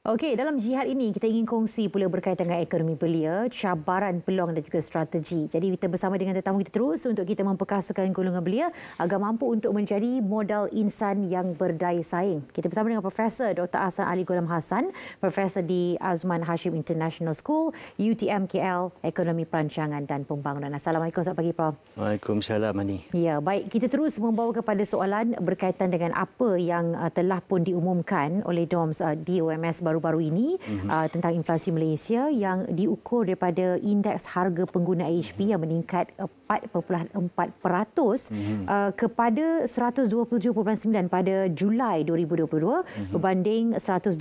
Okey, dalam jihad ini kita ingin kongsi pula berkaitan dengan ekonomi belia, cabaran, peluang dan juga strategi. Jadi kita bersama dengan tetamu kita terus untuk kita memperkasakan golongan belia agar mampu untuk menjadi modal insan yang berdaya saing. Kita bersama dengan Profesor Dr. Ahsan Ali Ghulam Hassan, Profesor di Azman Hashim International School, UTM KL, Ekonomi Perancangan dan Pembangunan. Assalamualaikum, selamat pagi Prof. Waalaikumsalam, Ani. Ya, baik. Kita terus membawa kepada soalan berkaitan dengan apa yang telah pun diumumkan oleh DOMS DOMS baru-baru ini tentang inflasi Malaysia yang diukur daripada indeks harga pengguna AHP yang meningkat 4.4% kepada 127.9 pada Julai 2022 berbanding 122.5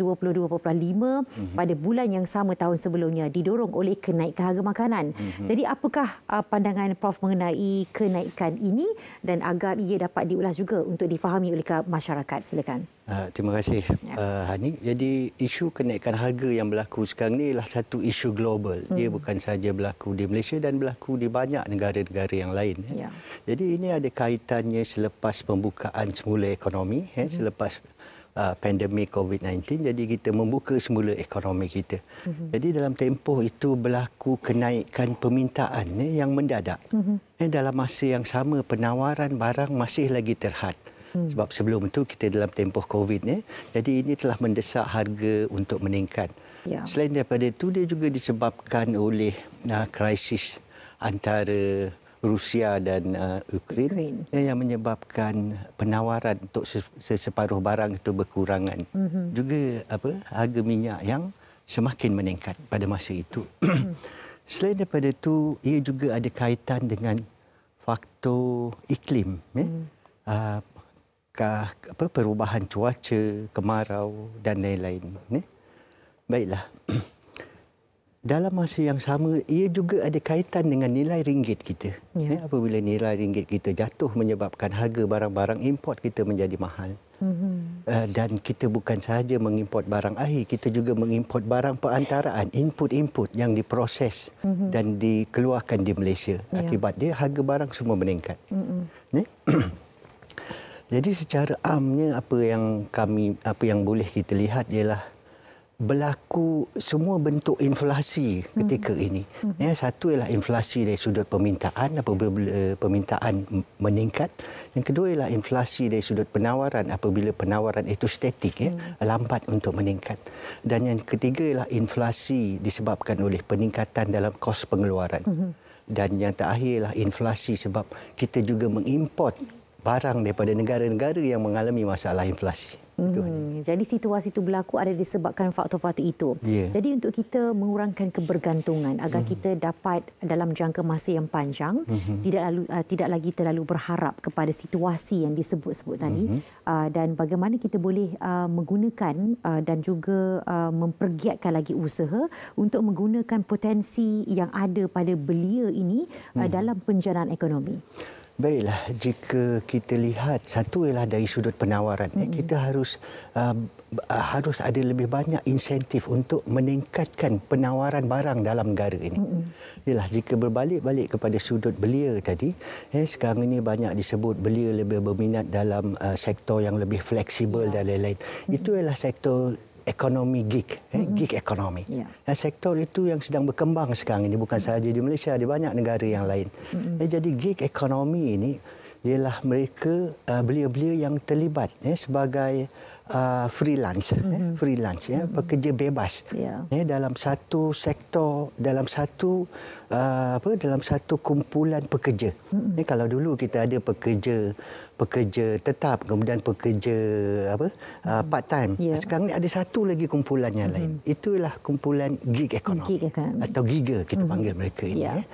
pada bulan yang sama tahun sebelumnya, didorong oleh kenaikan harga makanan. Jadi apakah pandangan Prof mengenai kenaikan ini dan agar ia dapat diulas juga untuk difahami oleh masyarakat? Silakan. Terima kasih, Hani. Jadi isu kenaikan harga yang berlaku sekarang ni adalah satu isu global. Dia bukan sahaja berlaku di Malaysia dan berlaku di banyak negara-negara yang lain. Ya. Jadi ini ada kaitannya selepas pembukaan semula ekonomi, selepas pandemik COVID-19. Jadi kita membuka semula ekonomi kita. Jadi dalam tempoh itu berlaku kenaikan permintaan yang mendadak. Dalam masa yang sama penawaran barang masih lagi terhad. Sebab sebelum itu kita dalam tempoh COVID ni, jadi ini telah mendesak harga untuk meningkat. Ya. Selain daripada itu, dia juga disebabkan oleh krisis antara Rusia dan Ukraine yang menyebabkan penawaran untuk separuh barang itu berkurangan. Juga harga minyak yang semakin meningkat pada masa itu. Selain daripada itu, ia juga ada kaitan dengan faktor iklim. Perubahan cuaca, kemarau dan lain-lain. Baiklah. Dalam masa yang sama, ia juga ada kaitan dengan nilai ringgit kita. Apabila nilai ringgit kita jatuh menyebabkan harga barang-barang import kita menjadi mahal. Dan kita bukan sahaja mengimport barang akhir, kita juga mengimport barang perantaraan, input-input yang diproses dan dikeluarkan di Malaysia. Akibat dia harga barang semua meningkat. Jadi secara amnya apa yang boleh kita lihat ialah berlaku semua bentuk inflasi ketika ini. Satu ialah inflasi dari sudut permintaan apabila permintaan meningkat. Yang kedua ialah inflasi dari sudut penawaran apabila penawaran itu statik, lambat untuk meningkat. Dan yang ketiga ialah inflasi disebabkan oleh peningkatan dalam kos pengeluaran. Dan yang terakhir ialah inflasi sebab kita juga mengimport barang daripada negara-negara yang mengalami masalah inflasi. Jadi situasi itu berlaku ada disebabkan faktor-faktor itu. Jadi untuk kita mengurangkan kebergantungan agar kita dapat dalam jangka masa yang panjang tidak lagi terlalu berharap kepada situasi yang disebut-sebut tadi dan bagaimana kita boleh menggunakan dan juga mempergiatkan lagi usaha untuk menggunakan potensi yang ada pada belia ini dalam penjanaan ekonomi. Baiklah, jika kita lihat satu ialah dari sudut penawaran, kita harus ada lebih banyak insentif untuk meningkatkan penawaran barang dalam negara ini. Ialah jika berbalik-balik kepada sudut belia tadi, sekarang ini banyak disebut belia lebih berminat dalam sektor yang lebih fleksibel dan lain-lain. Itu ialah sektor ekonomi gig ekonomi. Dan sektor itu yang sedang berkembang sekarang ini bukan sahaja di Malaysia, di banyak negara yang lain. Jadi gig ekonomi ini ialah mereka belia-belia yang terlibat sebagai freelance, pekerja bebas dalam satu sektor, dalam satu kumpulan pekerja. Kalau dulu kita ada pekerja tetap, kemudian pekerja part time. Sekarang ni ada satu lagi kumpulan yang lain. Itulah kumpulan gig ekonomi atau giga kita panggil mereka ini.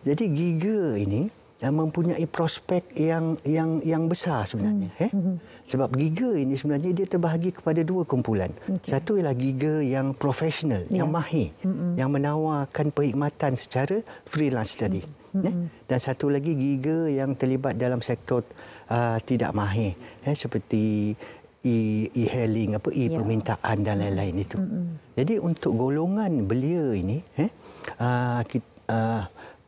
Jadi giga ini mempunyai prospek yang besar sebenarnya. Sebab giga ini sebenarnya dia terbahagi kepada dua kumpulan. Satu ialah giga yang profesional, yang mahir, yang menawarkan perkhidmatan secara freelance tadi. Dan satu lagi giga yang terlibat dalam sektor tidak mahir, seperti e-hailing, e-permintaan dan lain-lain itu. Jadi untuk golongan belia ini,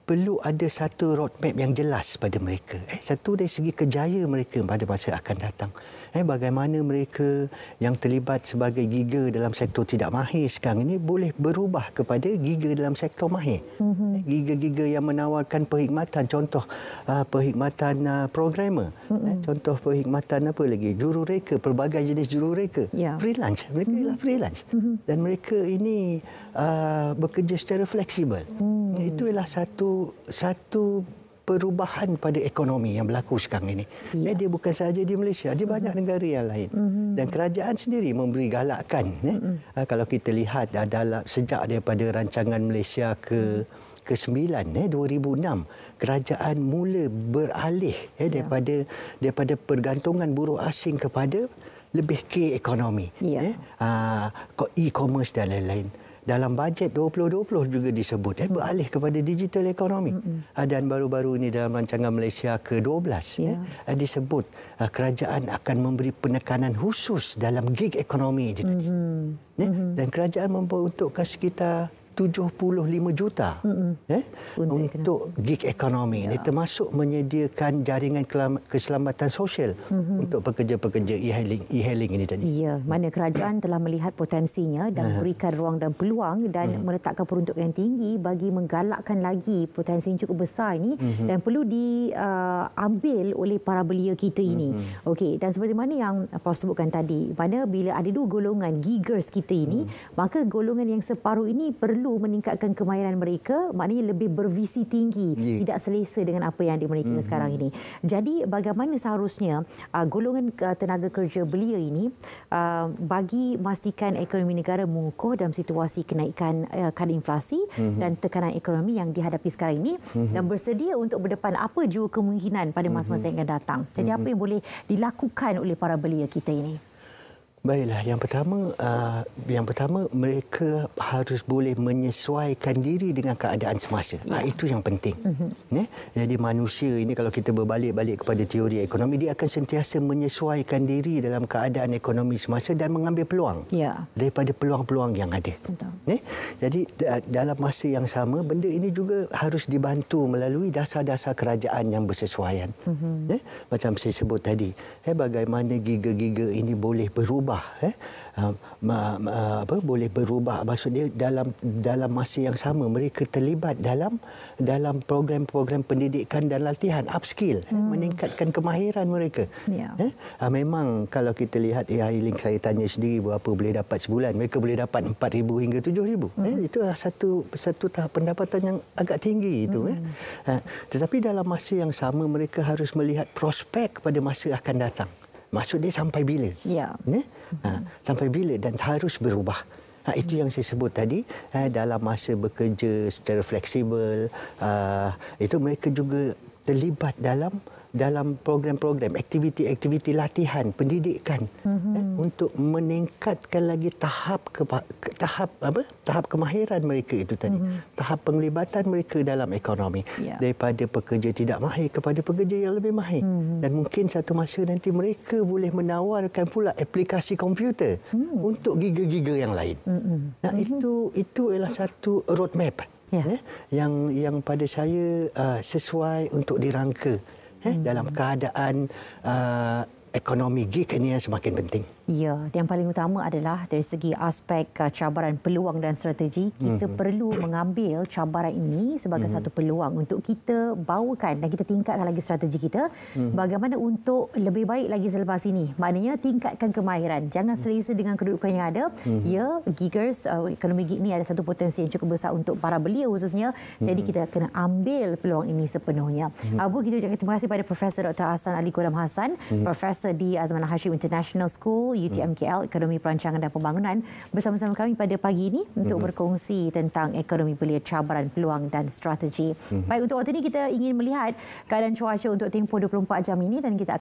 perlu ada satu roadmap yang jelas pada mereka. Satu dari segi kerjaya mereka pada masa akan datang. Bagaimana mereka yang terlibat sebagai giga dalam sektor tidak mahir sekarang ini boleh berubah kepada giga dalam sektor mahir. Giga-giga yang menawarkan perkhidmatan, contoh perkhidmatan programmer, contoh perkhidmatan apa lagi, jurureka, pelbagai jenis jurureka, freelance. Mereka ialah freelance. Dan mereka ini bekerja secara fleksibel. Itu ialah satu perubahan pada ekonomi yang berlaku sekarang ini. Dia bukan sahaja di Malaysia, di banyak negara yang lain. Dan kerajaan sendiri memberi galakan. Kalau kita lihat sejak daripada rancangan Malaysia ke-9 2006, kerajaan mula beralih daripada pergantungan buruh asing kepada lebih ke ekonomi, e-commerce dan lain-lain. Dalam bajet 2020 juga disebut beralih kepada digital ekonomi. Dan baru-baru ini dalam rancangan Malaysia ke-12 disebut kerajaan akan memberi penekanan khusus dalam gig ekonomi itu tadi. Dan kerajaan memperuntukkan sekitar 75 juta untuk gig ekonomi ini, termasuk menyediakan jaringan keselamatan sosial untuk pekerja-pekerja e-hailing ini tadi. Ya, mana kerajaan telah melihat potensinya dan berikan ruang dan peluang dan meletakkan peruntukan yang tinggi bagi menggalakkan lagi potensi yang cukup besar ini dan perlu diambil oleh para belia kita ini. Okey, dan seperti mana yang Prof sebutkan tadi, mana bila ada dua golongan giggers kita ini, maka golongan yang separuh ini perlu meningkatkan kemahiran mereka, maknanya lebih bervisi tinggi, tidak selesa dengan apa yang dimiliki sekarang ini. Jadi bagaimana seharusnya golongan tenaga kerja belia ini bagi memastikan ekonomi negara mengukuh dalam situasi kenaikan kadar inflasi dan tekanan ekonomi yang dihadapi sekarang ini dan bersedia untuk berdepan apa jua kemungkinan pada masa-masa yang akan datang. Jadi apa yang boleh dilakukan oleh para belia kita ini? Baiklah, yang pertama mereka harus boleh menyesuaikan diri dengan keadaan semasa. Itu yang penting. Jadi manusia ini kalau kita berbalik-balik kepada teori ekonomi, dia akan sentiasa menyesuaikan diri dalam keadaan ekonomi semasa dan mengambil peluang daripada peluang-peluang yang ada. Jadi dalam masa yang sama, benda ini juga harus dibantu melalui dasar-dasar kerajaan yang bersesuaian. Macam saya sebut tadi, bagaimana giga-giga ini boleh berubah. Boleh berubah, maksudnya dalam masa yang sama mereka terlibat dalam program-program pendidikan dan latihan, upskill, meningkatkan kemahiran mereka. Memang kalau kita lihat e-hailing, saya tanya sendiri berapa boleh dapat sebulan, mereka boleh dapat 4,000 hingga 7,000. Itu satu tahap pendapatan yang agak tinggi itu. Tetapi dalam masa yang sama mereka harus melihat prospek pada masa akan datang. Maksud dia sampai bila? Sampai bila dan harus berubah. Itu yang saya sebut tadi, dalam masa bekerja secara fleksibel, itu mereka juga terlibat dalam program-program, aktiviti-aktiviti latihan, pendidikan untuk meningkatkan lagi tahap kemahiran mereka itu tadi. Tahap penglibatan mereka dalam ekonomi. Daripada pekerja tidak mahir kepada pekerja yang lebih mahir. Dan mungkin satu masa nanti mereka boleh menawarkan pula aplikasi komputer untuk giga-giga yang lain. Itu adalah satu roadmap yang pada saya sesuai untuk dirangka dalam keadaan ekonomi gig ini yang semakin penting. Ya, yang paling utama adalah dari segi aspek cabaran, peluang dan strategi, kita perlu mengambil cabaran ini sebagai satu peluang untuk kita bawakan dan kita tingkatkan lagi strategi kita bagaimana untuk lebih baik lagi selepas ini. Maknanya tingkatkan kemahiran. Jangan selesa dengan kedudukan yang ada. Ya, giggers, ekonomi gig ini ada satu potensi yang cukup besar untuk para belia khususnya. Jadi kita kena ambil peluang ini sepenuhnya. Abu, kita ucapkan terima kasih pada Profesor Dr. Hassan Ali Quram Hassan, Profesor di Azman Hashim International School, UTMKL, Ekonomi Perancangan dan Pembangunan, bersama-sama kami pada pagi ini untuk berkongsi tentang ekonomi belia, cabaran, peluang dan strategi. Baik, untuk waktu ini kita ingin melihat keadaan cuaca untuk tempoh 24 jam ini dan kita